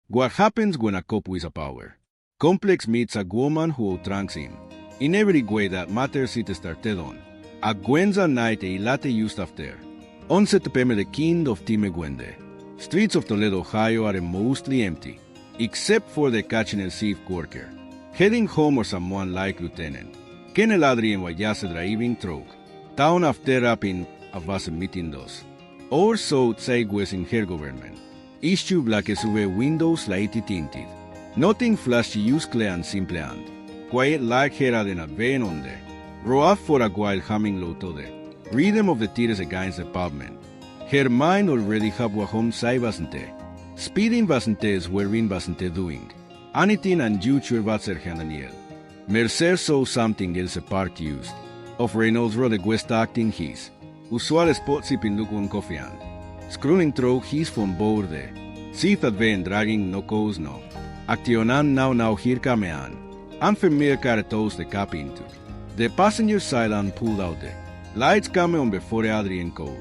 What happens when a cop with a power complex meets a woman who outranks him? In every way that matters it started on a Wednesday night e ilate just after 11 p.m. the kind of time Gwende. Streets of Toledo, Ohio are mostly empty, except for the occasional thief worker heading home or someone like Lieutenant Ken el Adrien Wayase driving truck town after up in a was meeting those. Or so say was in her government. Issue black SUV windows lighty tinted. Nothing flashy usually and simple and quiet like her than a van on the row up for a while humming low to the rhythm of the tears against the pavement. Her mind already have what home side wasn't. Speeding wasn't swerving wasn't doing anything unusual was her Daniel. Mercer saw something else apart used of Reynolds Road West acting his usual spot sipping look on coffee and scrolling through his phone board there. See that van dragging no cause no. Actionan now here come an. Unfamiliar car toes the cap into. The passenger side and pulled out there. Lights come on before Adrian Cove.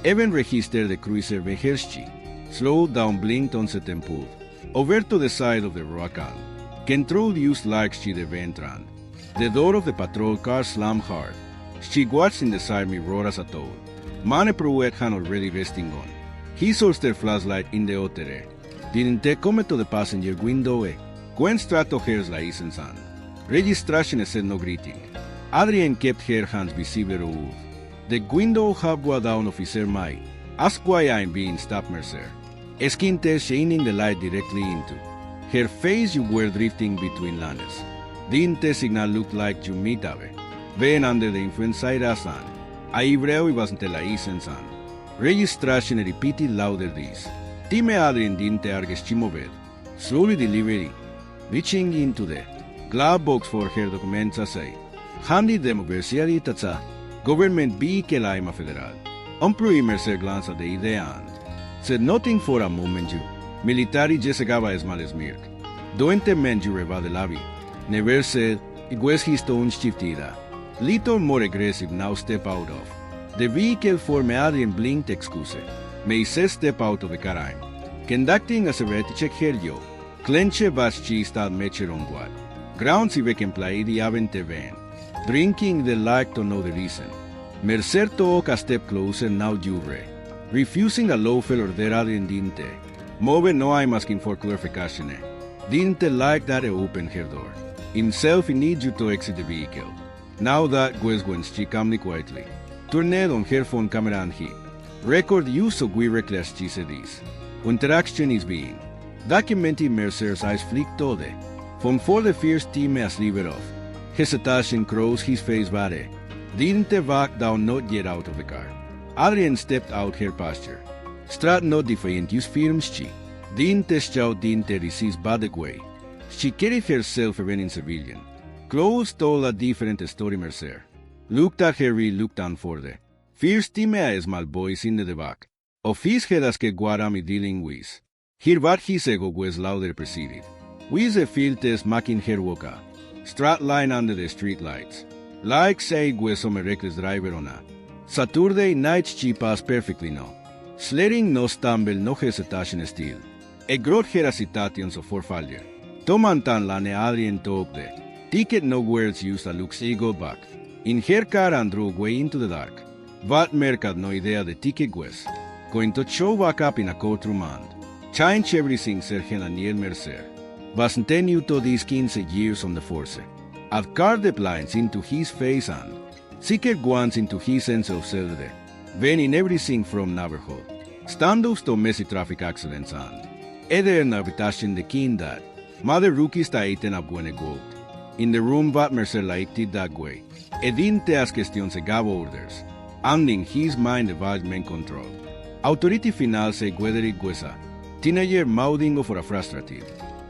Even registered the cruiser Veherschi. Slowed down, blinked on set and pulled. Over to the side of the Roacan. Control used like she the Ventran. The door of the patrol car slammed hard. She watched in the side mirror as a toll. Mane Pruet had already resting on. He saw their flashlight in the otere. Didn't they come to the passenger window? Gwen strato hers license on. Registration said no greeting. Adrian kept her hands visible off. The window habwa down officer Mai. Ask why I'm being stopped, Mercer. Skin test shining the light directly into. Her face you were drifting between lanes. Didn't the signal look like you meetabe? Ven under the influence side asan. Aibreu wasn't la license on. Registration repeated louder this. Time Adrian didn't argue chimoved. Slowly delivery. Reaching into the glove box for her documents say. Handed them University Tatsa, government B que la Ima Federal. Employee Mercer glanced at the idea and said nothing for a moment you. Military Jessegaba as mal as Mirk. Doente men you reva the lobby. Never said it was his tone shiftida. Little more aggressive now step out of. The vehicle for me Adrian blinked excuse. May say step out of the car. Conducting a severity check here yo. Clenche vas chi stad mecher on what. Grounds if we can play the avente van. Drinking the like to know the reason. Mercer took a step closer now jure. Refusing a lawful order Adrian dinte. Move no I'm asking for clarification. Dinte like that open her door. Himself he needs you to exit the vehicle. Now that goes when she calmly quietly. Turned on her phone camera and he. Record use of we reckless she said this. Interaction is being. Documenting Mercer's eyes flicked todo. From for the fierce team as lever off. Hesitation crossed his face body. Didn't back down not yet out of the car. Adrian stepped out her pasture. Strat not defiant use firms she. Didn't shout didn't resist bad way. She carried herself even in civilian. Clothes told a different story Mercer. Looked at her looked down for the. Fierce team as small boys in the back. Of his head as que guarami dealing with. Here what his ego was louder perceived. With the field test making her walk up. Strat line under the street lights. Like say was some reckless driver on a Saturday night she passed perfectly no. Sledding no stumble no hesitation still. A growth hesitations of for failure. Tomantan lane Adrian talk the. Ticket no words used a looks ego back. In her car and drove way into the dark. What mercad no idea the ticket was. Going to show back up in a courtroom and change everything Sergeant Daniel Mercer. Wasn't new to these 15 years on the force. I've carved the blinds into his face and seeked once into his sense of self. Then in everything from neighborhood. Standups to messy traffic accidents and either habitation the king that mother rookies ta eaten up when it gold. In the room but Mercer liked it that way. Edinte as questions gave orders. And in his mind the men control. Authority final say whether it was a teenager mouthing for a frustrated.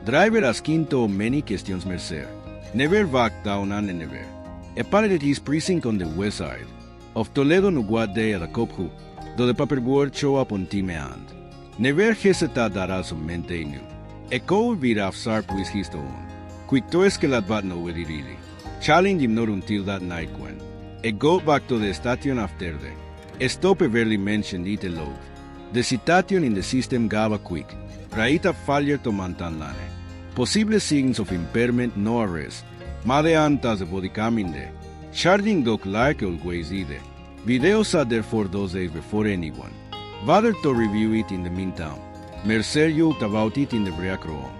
Driver asking to many questions Mercer. Never back down and never. Apparently his precinct on the west side of Toledo no what day at the cop who, though the paperwork show up on time and. Never hesitate that also maintain you. A call beat off sharp with his own. Quick to escalate but nobody really. Challenge him not until that night when. A go back to the station after the. A stop barely mentioned it alone. The citation in the system gave a quick. Raita failure to mantanlane. Possible signs of impairment no arrest. Made antas de bodicaminde. Sharding dok like always ide. Videos are therefore 2 days before anyone. Bother to review it in the meantime. Mercer yoked about it in the breakroom.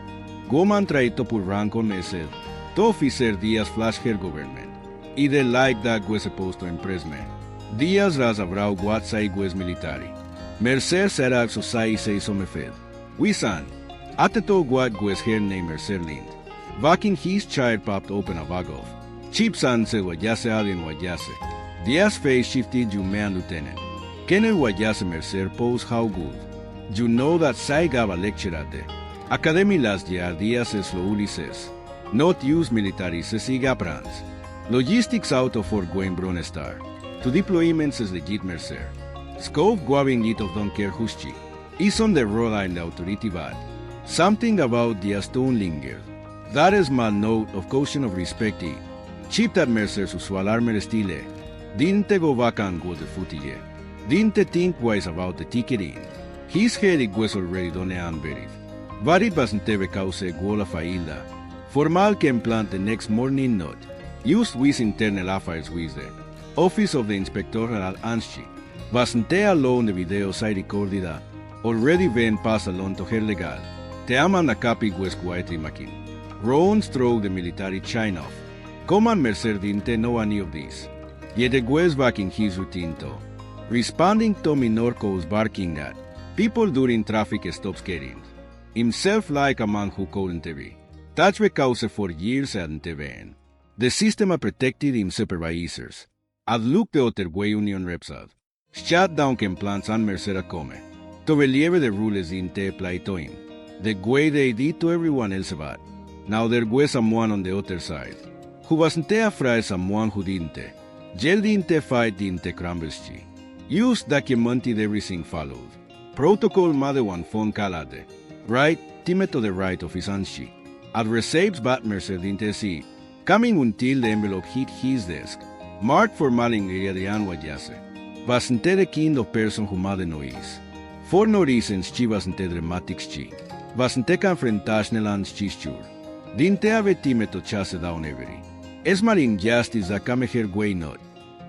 Goman traito por rango mesed. To officer Díaz flash her government. Ide like that was supposed to impress me. Díaz ras abrau guatsai gues militari. Mercer será society say somefed. Wisan. Ateto guat gues her name Mercer lind. Vakin his child popped open a bagov. Chip san se guayase alien guayase. Díaz face shifted you man lieutenant. Kennel guayase Mercer pose how good. You know that Sai gave a lecture at the Academy last year. Díaz es lo Ulises. Not use military se siga prans. Logistics out of Fort Gwen Bronestar. To deployments is legit Mercer. Scope guaving it of don't care huschi. Is on the roll in the autoridad. Something about the stone lingered. That is my note of caution of respect. Chip that Mercer su armor stile. Dinte go vacan go the footige. Dinte think wise about the ticketing. His head was already done unburied. Varit basnteve cause guola failda. Formal can plant the next morning note. Used with internal affairs with the Office of the Inspector al Anschi. Bastante alone the video side recorded already ven pass along to her legal. Te aman a copy was quietly makin. Ron stroke the military chine off. Command Mercer didn't know any of this. Yet the was back in his routine to. Responding to Minorco's barking at people during traffic stops getting. Himself like a man who couldn't be. Touch cause for years and TVN. The system protected him supervisors. Ad look the other way union reps out. Shut down can plants and Mercer come. To relieve the rules in te apply to him. The way they did to everyone else about. Now there was someone on the other side. Who wasn't afraid someone who didn't. Gel didn't fight didn't crumbleschi. Used documented everything followed. Protocol mother one phone calade. Right, time to the right of his anshi. At receives bat Mercer didn't see. Coming until the envelope hit his desk. Marked for maling Adrian Wayase. Wasn't the kind of person who made noise. For no reasons she wasn't dramatic chi. Wasn't confrontational chisture. Didn't have time to chase down every. Es mal injustice that come her way not.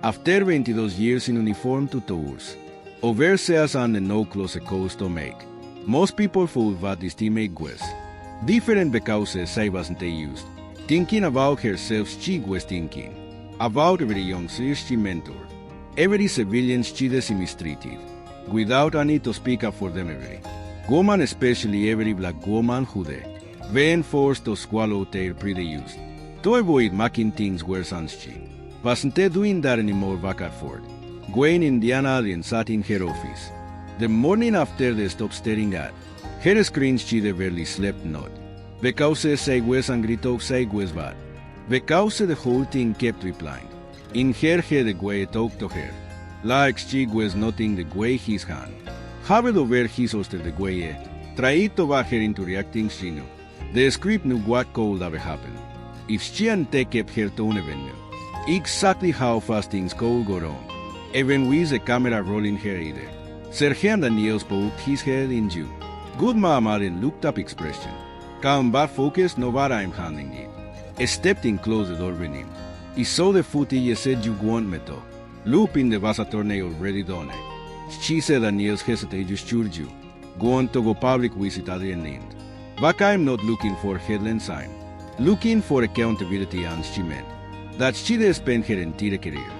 After 22 years in uniform to tours. Over seas and no close coast to make. Most people thought what this teammate was. Different because I wasn't used. Thinking about herself she was thinking. About every young she mentored. Every civilian she mistreated. Without a need to speak up for them every. Woman, especially every black woman who they. Been forced to swallow their prejudice. To avoid making things worse and she. Wasn't doing that anymore back at Fort. Gwen Indiana then sat in her office. The morning after they stopped staring at her screen she barely slept not. Because say was and gritó say was bad. Because the whole thing kept replying. In her head the way talked to her. Like she was noting the way his hand. Haved over his oster the way tried to back her into reacting she knew. The script knew what could have happened. If she and they kept her tone even knew. Exactly how fast things could go wrong. Even with the camera rolling her either. Sergeant Daniels poked his head in you. Good mama then looked up expression. Calm but focused no what I'm handing it. Stepped in close the door with him. He saw the footage said you want me to. Loop in the Vasa torneo already done. She said Daniels hesitate just church you. Want to go public visit at the end. But I'm not looking for headline sign. Looking for accountability and she meant. That she spent her entire career.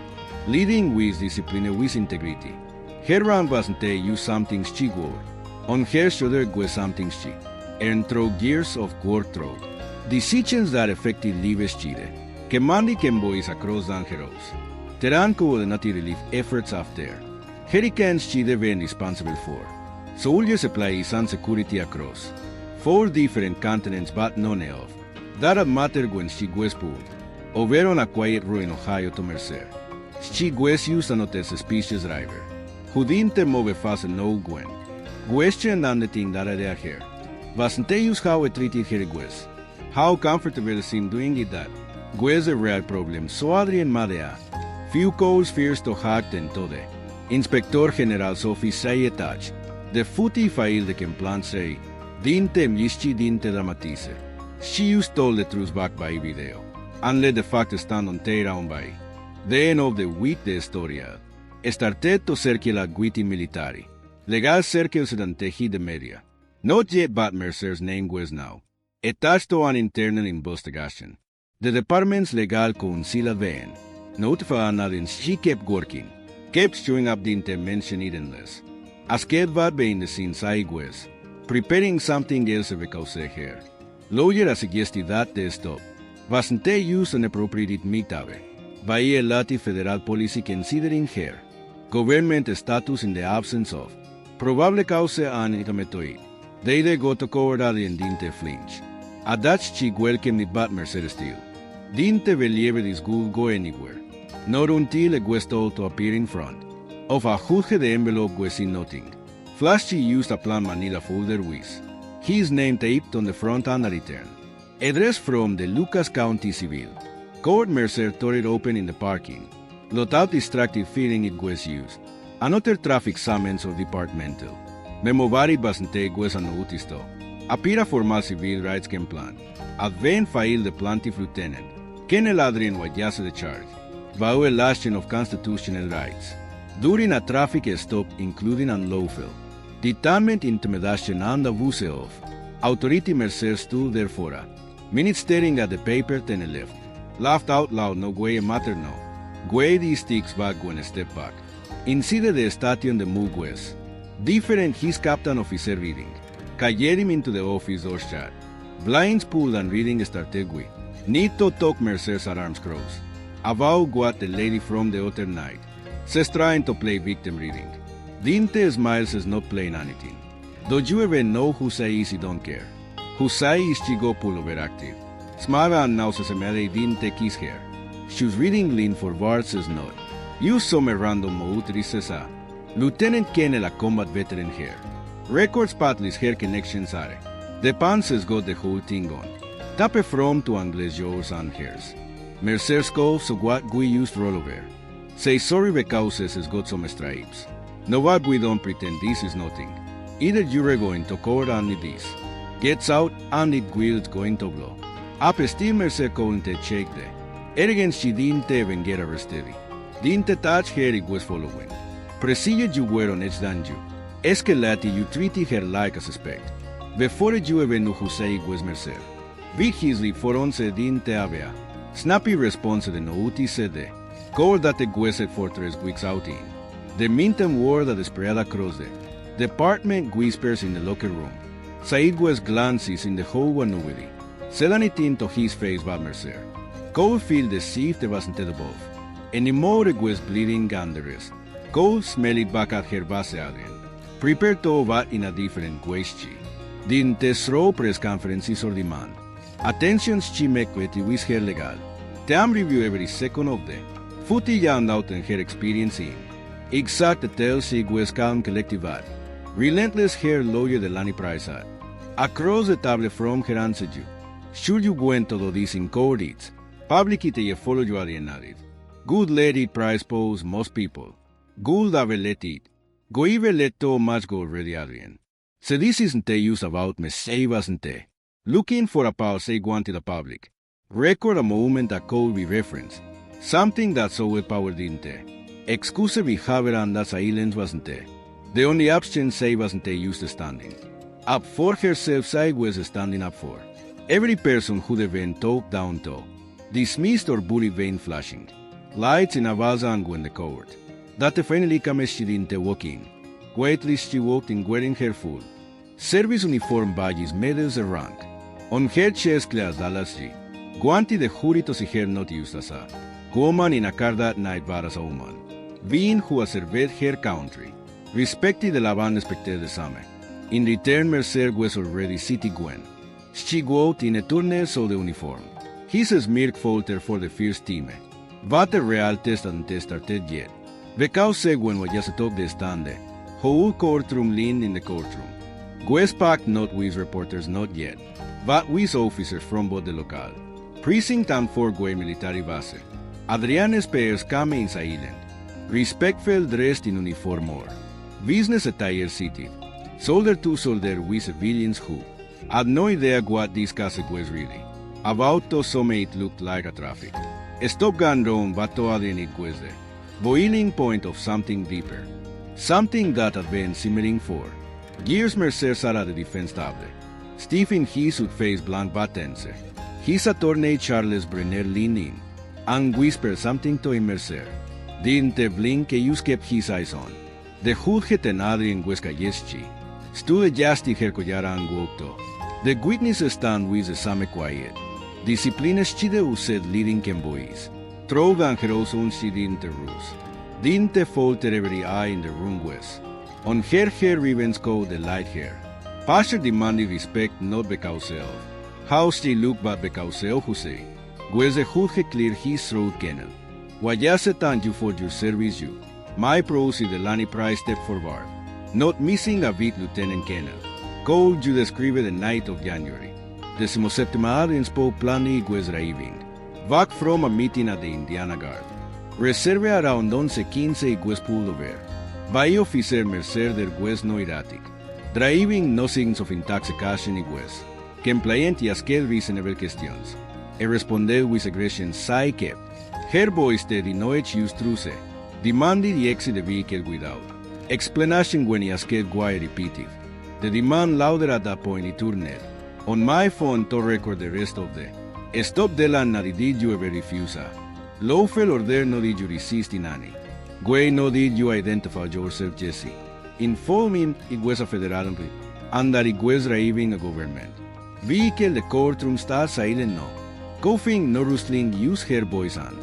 Leading with discipline with integrity. Her rank wasn't use something she wore. On her shoulder was something she. And through years of work through. Decisions that affected lives chile. Que mandi can boys across down heroes. Teranco the native relief efforts after. Hurricanes she been responsible for. Soldiers apply sun security across. 4 different continents but none of. That matter when she was pulled. Over on a quiet road in Ohio to Mercer. She was used as a suspicious driver. Who didn't move fast no Gwen. Question and the thing that I did here. Wasn't use how I treated her was. How comfortable seemed doing it that. Was a real problem, so Adrian Madea. Few calls fears to hack and tode. Inspector General's office say attached. The footy file the can plan say. Dinte mlisci dinte dramatise. She stole the truth back by video. And let the fact stand on teiraun by. The end of the week de historia. Estarteto cerchi la guiti militari. Legal cerchio sedantehi de media. Not yet but Mercer's name was now. Attached an internal investigation. The department's legal counsel ven. Notified that she kept working. Kept showing up the intervention edenless. As kept vad being the scene saigues. Preparing something else because here. Lawyer a suggested that they stop. Wasn't use an appropriate mitave. Bahia lati federal policy considering her. Government status in the absence of. Probable cause an itametoid. They go to cover that in dinte flinch. A Dutch chick welcome the bat Mercedes steel. Dinte believe this good go anywhere. Not until it was told to appear in front. Of a judge the envelope was in nothing. Flashy used a plan Manila folder with. His name taped on the front and a return. Address from the Lucas County Civil. Court Mercer tore it open in the parking. Lot out distracted feeling it was used. Another traffic summons of departmental. Memovari bastante was an notisto. Apira formal civil rights can plan. Adven fail the plaintiff lieutenant. Kenel Adrian Wayase the charge. Vau elation of constitutional rights. During a traffic stop including unlawful. Determined intimidation and abuse of. Authority Mercer stood therefore. Minutes staring at the paper then left. Laughed out loud no way matter no. Guay the sticks back when a step back. Incide the station the move west. Different his captain officer reading. Cayered him into the office door shut. Blinds pulled and reading started with. Need to talk Mercer's arms crossed. About what the lady from the other night. Says trying to play victim reading. Dinte smiles is not playing anything. Don't you ever know who say is he don't care? Who say is chigo overactive. Smava and now se me dinte kiss her. She was reading lean for words says not. Use some random moutri says a. Lieutenant Ken la combat veteran here. Records patlis hair connections are. The pants has got the whole thing on. Tape from to Angles yours and hairs. Mercer scoff so what we used rollover. Say sorry because has got some stripes. No what we don't pretend this is nothing. Either you're going to court only this. Gets out and it wheels going to blow. Up still Mercer calling to check the. Ergens she didn't even get arrested. Didn't touch her it was following. Procedure you were on edge than you. Escalati you treated her like a suspect. Before you even knew who say it was Mercer. Vigilantly for once didn't avea. Snappy response de nouti sede. Call that the gueset for 3 weeks out in. The meantime word that spread across the department whispers in the locker room. Said was glances in the whole annuity. Said anything to his face but Mercer. Cole feel deceived there wasn't above. Anymore it was bleeding and the rest. Cole smell it back at her base Adrian. Prepare to what in a different way she. Didn't throw press conferences or demand. Attentions she make with her legal. Tam review every second of them. Footy young out in her experience in. Exact tells she was calm collective ad. Relentless hair lawyer the Lani Price ad. Across the table from her answer you. Sure you went to do this in court it. Public it you follow you at the end. Good let it price pose most people. Good have let it. Go even let too much go already Adrian. So this isn't a use about me say wasn't they? Looking for a power say go to the public. Record a moment that could be referenced. Something that so with power didn't they? Excuse behavior and that silence wasn't they? The only option say wasn't they used to standing. Up for herself side was standing up for. Every person who'd have been talked down to. Dismissed or bully vein flashing. Lights in a vazang when the court. That finally comes she didn't walk in. Quietly she walked in wearing her full. Service uniform badges medals a rank. On her chest class Dallas G. Guanti de juritos y her not used as a. Woman in a car that night var as a woman. Being who has served her country. Respected the laban respected the same. In return Mercer was already city Gwen. She wrote in a tourne so the uniform. His smirk falter for the first team. But the real test and test started yet. Because when we just talk the stand. Whole courtroom leaned in the courtroom. West packed not with reporters not yet. But with officers from both the local. Precinct and Fort Way military base. Adrian Spears come in silent. Respectful dressed in uniform or. Business attire seated. Soldier to soldier with civilians who. Had no idea what this case was really. About to some it looked like a traffic. Stop gun drone but to adin it was the boiling point of something deeper. Something that had been simmering for years. Mercer Sara de Infrentable. Stephen his would face blank battense. His attorney Charles Brenner leaned in and whispered something to him. Mercer didn't blink que you kept his eyes on. The hood het en adrien huesca yeschi. Stood just her collara and walked. The witnesses stand with the same quiet. Disciplines chide used leading boys. Trove and heroes unsi didn't ruse. Didn't falter every eye in the room was. On her hair ribbons go the light hair. Pastor demanded respect not because of how she looked but because of who say. Was the hood he clear his throat kennel. Wajase thank you for your service you. My pros is the Lani Price step forward. Not missing a beat Lieutenant Kennel. Called you describe the night of January. 17ª inspo plani was driving. Back from a meeting at the Indiana Guard. Reserve around 11:15 was pulled over. By officer Mercer der was no erratic. Driving no signs of intoxication it was. Compliant y asquer reasonable questions. He responded with aggression sai kept. Her voice the noich used truce. Demanded the exit the vehicle without explanation when he asked why repeated. The demand louder at that point he turned. On my phone to record the rest of the stop the land did you ever refuse. Lawful order no did you resist in any. Way no did you identify yourself Jesse. Inform him it was a federal employee and that it was driving a government. Vehicle the courtroom star silent no. Coughing no rustling use her voice hand.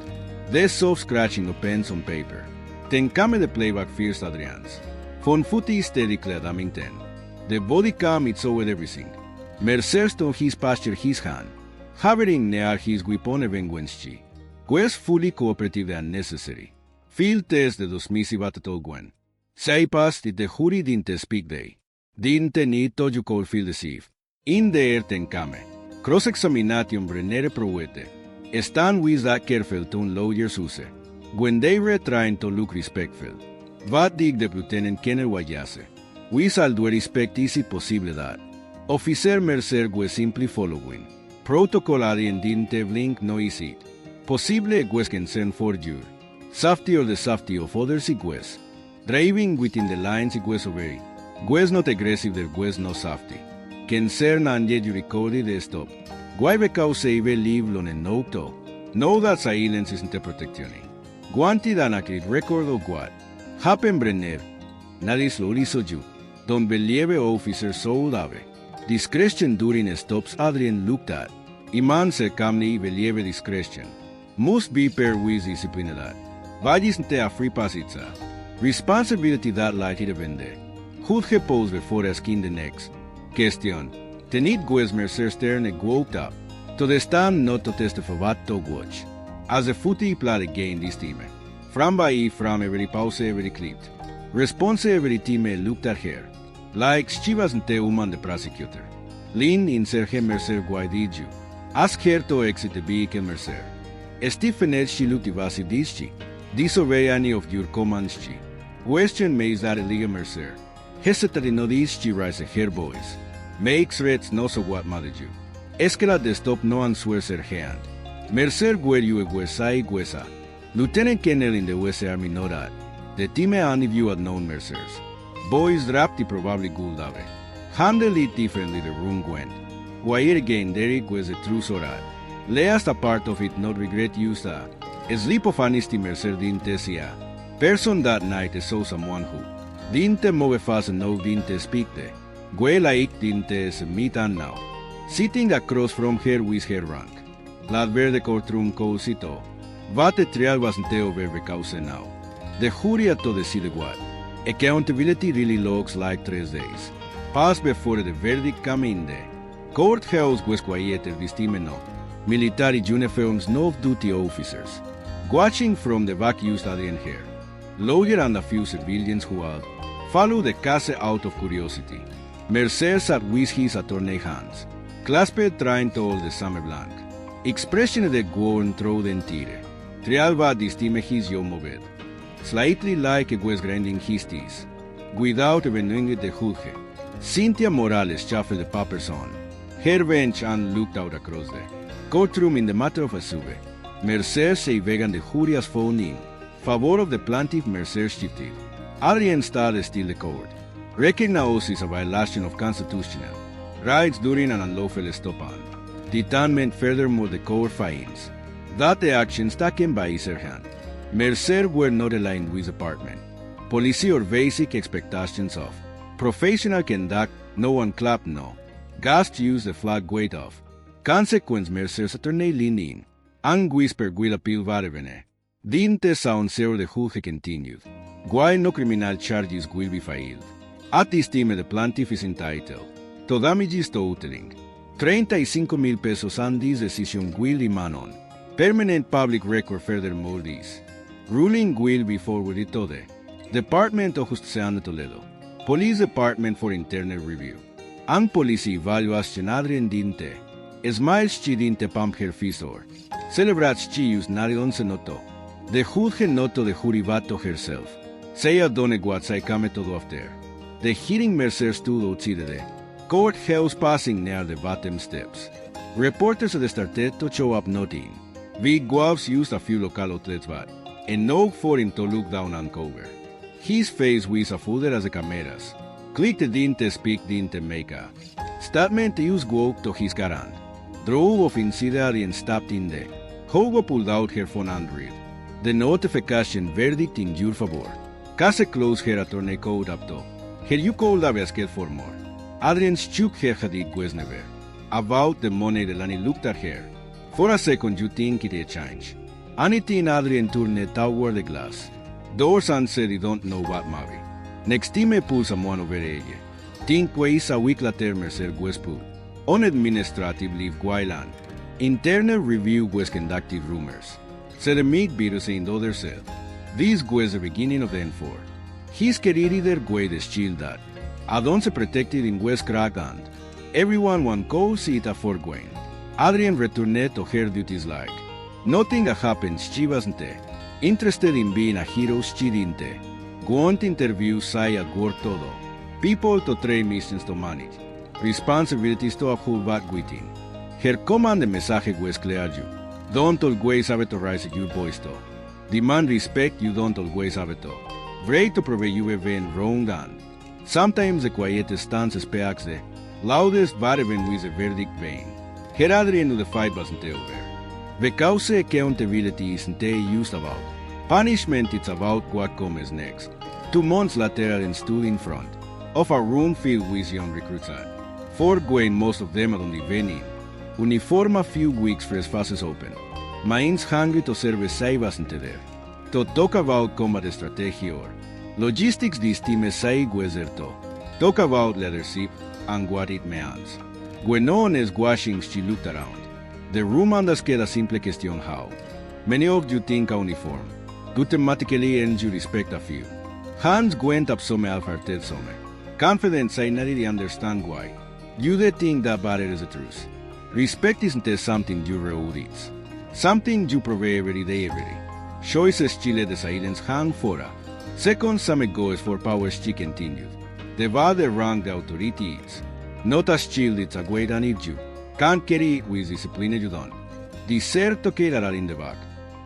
The soft scratching of pens on paper. Then come the playback first Adrian's. Von footy steady clad Amington. The body cam it's over everything. Mercer to his pasture his hand. Having near his weapon evenguenschi. Quest fully cooperative and necessary. Field test the dismissive at all gwen. Say past it the jury didn't speak day. Didn't need to you call field deceive. In the air ten came. Cross-examination Brenner proete. Stand with that careful to lawyers use. When they were trying to look respectful. Vad dig the Lieutenant Kenner Wayase. We shall do respect easy possible that. Officer Mercer was simply following. Protocol adien didn't blink no easy. Possible was concern for you. Safety or the safety of others it was. Driving within the lines it was obey. Was not aggressive there was no safety. Concern and yet you recorded the stop. Why because eve live on en no to? No that silence isn't protectione. Guanti danakrit record of what? Happen Brenner. Nadie lo hizo you. Don believe officer so ave. Discretion during stops Adrian looked at. Iman se camni believe discretion. Must be pair with discipline that. Vayisnte a free passitza. Responsibility that lighted a vende. Who'd he pose before asking the next? Question. Tenit gues Mercer stern e walked up. To the stand not to testify to watch. As the footy played again this team. From by from every pause every clipped. Response every team looked at her. Like she wasn't the woman the prosecutor. Lean in Serge Mercer why did you? Ask her to exit the vehicle Mercer. Stephen she looked evasive this she. Disobey any of your commands she. Question makes that illegal Mercer. Hesitary no this she rise her voice. Makes threats no so what mother you. Escala de stop no answers her hand. Mercer where you guesai guesa. Lieutenant Kennel in the West Army know that. The team any of you had known Mercers. Boys drafty probably good ave. Handle it differently the room went. Why again Derek was a true sorat. Last a part of it not regret used a sleep of honesty Mercer didn't tesia. Person that night saw someone who didn't move fast and no didn't speak the. Guela ik didn't meet and now. Sitting across from her with her rank. Lad ver the courtroom cosito. What the trial wasn't over because now. The jury had to decide what. Accountability really looks like 3 days. Pass before the verdict come in there. Courthouse was quieter this time no. Military uniforms no off-duty officers. Watching from the back used Adrian here. Lawyer and a few civilians who had followed the case out of curiosity. Mercer sat with his attorney hands. Clasped trying to hold the summer blank. Expression de guon through the entire. Trial va distime his yo moved. Slightly like it was grinding his teeth. Without even knowing it the judge. Cynthia Morales shuffled the papers on. Her bench and looked out across the courtroom in the matter of asume. Mercer se vegan de jurias phone in favor of the plaintiff Mercer shifted. Adrian started still the court. Recognizes a violation of constitutional rights during an unlawful stop on detainment. Furthermore, the court finds that the actions taken by either hand Mercer were not aligned with the department policy or basic expectations of professional conduct. No one clapped no. Gast used the flag weight off. Consequence Mercer's attorney leaned in and whispered will appeal varevene. Dinte sound zero the judge continued. While no criminal charges will be filed. At this time the plaintiff is entitled to damages totaling 35,000 pesos and this decision will remain on permanent public record. Furthermore, this ruling will be forwarded to the Department of Justicia and Toledo Police Department for internal review. Ang policy evaluation Adrian dinte smiles chi dinte pump her fisor celebrates chi use narion se noto the judge noto the jurivato herself say adone guatsai kame todo after the hearing. Mercer stood outside the court house passing near the bottom steps. Reporters of the started show up noting big guavs used a few local outlets but and no for him to look down and cover his face with a folder as the cameras. Clicked dinte speak dinte make a statement use walk to his garant. Drove off inside and stopped in the Hogo pulled out her phone and read the notification verdict in your favor. Case close her attorney code up to her you called a basket for more. Adrian shook her head never about the money. The Lani looked at her. For a second you think it a change. Anything. Adrian turned toward the glass. Doors and said you don't know what maybe. Next time pulls someone over ella. Think ways a week later Mercer was put on administrative leave while an internal review was conducted. Rumors said the meat virus and others said this was the beginning of the end for his career. Either way the shield that Adon se protected in West Crack and everyone one calls it a foregoing. Adrian returned to her duties like nothing happened. She wasn't interested in being a hero. She didn't want interviews. Say at work todo people to train missions to manage responsibilities to uphold back within. Her command message was clear. You don't always have to raise your voice to demand respect. You don't always have to break to prove you have been wrong and sometimes the quietest stance speaks the loudest but even with the verdict vain. Her Adrian knew the fight wasn't over. Because accountability isn't used about punishment, it's about what comes next. 2 months later and stood in front of a room filled with young recruits. Foregoing most of them had only been in uniform a few weeks. Fresh faces open. Minds hungry to serve say wasn't there. To talk about combat strategy or logistics. This team say whether to talk about leadership and what it means. When no one is watching, she looked around. The room andas queda simple question how many of you think a uniform automatically earns you respect. A few hands went up. Some alfarted some confidence. I nearly understand why you they think that better is the truth. Respect isn't something you roll, it's something you prove every day. Choices Chile the silence hang for a second. Some goes for powers. She continued. The bother rank the authority is not as chill. It's a way and if you can't carry it with discipline you don't deserve to carry in the back.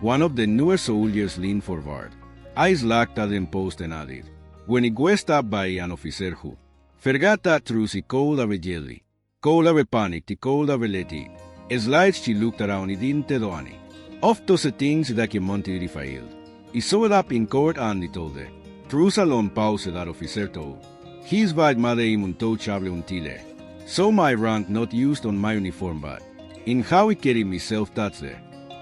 One of the newer soldiers leaned forward. Eyes locked at them post and added, when it was stopped by an officer who forgot that truth. He called a jelly, called a panic, he called a veleti. Slides she looked around. He didn't do any of those things that he wanted failed. He saw it up in court and he told her. Truth alone pause that officer told. His bad mother untouchable until so my rank not used on my uniform but in how I carry myself. That's the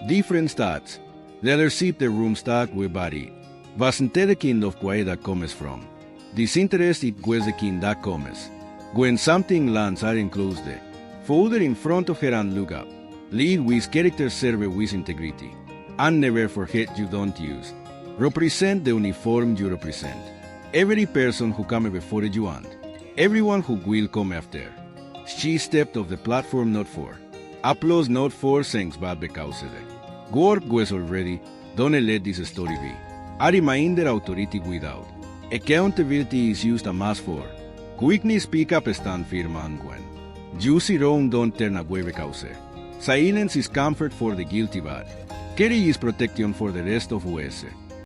different stats. The other seat the room stack with body. Wasn't the kind of quiet that comes from disinterest. It was the kind that comes when something lands are enclosed the folder in front of her and look up. Lead with character, serve with integrity, and never forget you don't use. Represent the uniform you represent. Every person who come before you and everyone who will come after. She stepped off the platform not for applause, not for thanks, but because the work was already done. Let this story be a reminder. Authority without accountability is used a mask for quickness. Pick up, stand firm, and when Juicy round don't turn a hueve cause. Silence is comfort for the guilty bad. Carry is protection for the rest of us.